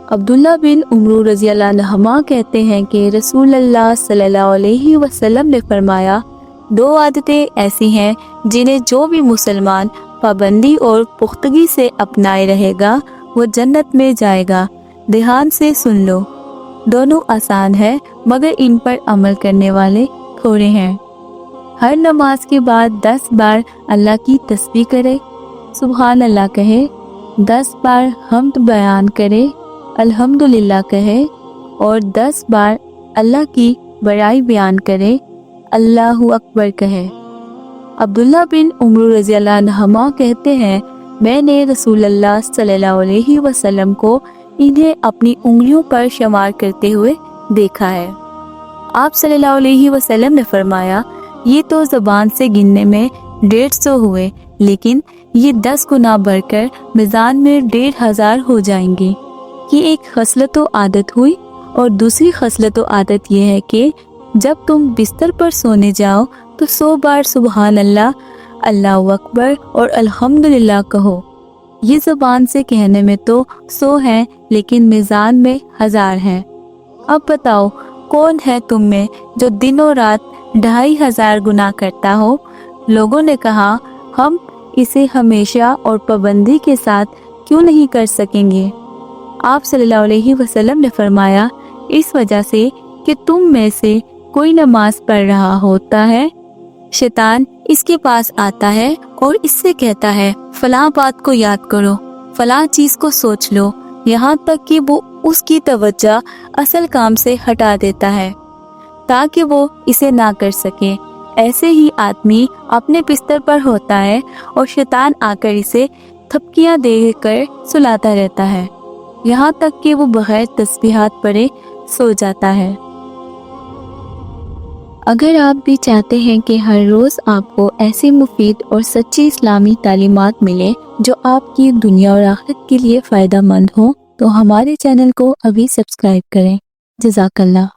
عبداللہ بن عمرو رضی اللہ عنہما کہتے ہیں کہ رسول اللہ صلی اللہ علیہ وسلم نے فرمایا، 2 عادتیں ایسی ہیں جنہیں جو بھی مسلمان پابندی اور پختگی سے اپنائے رہے گا وہ جنت میں جائے گا۔ دھیان سے سن لو، دونوں آسان ہے مگر ان پر عمل کرنے والے تھوڑے ہیں۔ ہر نماز کے بعد 10 بار اللہ کی تسبیح کرے، سبحان اللہ کہے، 10 بار حمد بیان کرے، الحمدللہ کہے، اور 10 بار اللہ کی بڑائی بیان کرے، اللہ اکبر کہے۔ عبداللہ بن عمرو رضی اللہ عنہما کہتے ہیں، میں نے رسول اللہ صلی اللہ علیہ وسلم کو انہیں اپنی انگلیوں پر شمار کرتے ہوئے دیکھا ہے۔ آپ صلی اللہ علیہ وسلم نے فرمایا، یہ تو زبان سے گننے میں 150 ہوئے، لیکن یہ 10 گنا بڑھ کر میزان میں 1500 ہو جائیں گے۔ یہ ایک خصلت و عادت ہوئی، اور دوسری خصلت و عادت یہ ہے کہ جب تم بستر پر سونے جاؤ تو 100 بار سبحان اللہ، اللہ اکبر اور الحمدللہ کہو۔ یہ زبان سے کہنے میں تو 100 ہیں لیکن میزان میں 1000 ہیں۔ اب بتاؤ کون ہے تم میں جو دن و رات 2500 گناہ کرتا ہو؟ لوگوں نے کہا، ہم اسے ہمیشہ اور پابندی کے ساتھ کیوں نہیں کر سکیں گے؟ آپ صلی اللہ علیہ وسلم نے فرمایا، اس وجہ سے کہ تم میں سے کوئی نماز پڑھ رہا ہوتا ہے، شیطان اس کے پاس آتا ہے اور اس سے کہتا ہے، فلاں بات کو یاد کرو، فلاں چیز کو سوچ لو، یہاں تک کہ وہ اس کی توجہ اصل کام سے ہٹا دیتا ہے تاکہ وہ اسے نہ کر سکے۔ ایسے ہی آدمی اپنے بستر پر ہوتا ہے اور شیطان آ کر اسے تھپکیاں دے کر سلاتا رہتا ہے، یہاں تک کہ وہ بغیر تسبیحات پڑھے سو جاتا ہے۔ اگر آپ بھی چاہتے ہیں کہ ہر روز آپ کو ایسی مفید اور سچی اسلامی تعلیمات ملے جو آپ کی دنیا اور آخرت کے لیے فائدہ مند ہوں، تو ہمارے چینل کو ابھی سبسکرائب کریں۔ جزاک اللہ۔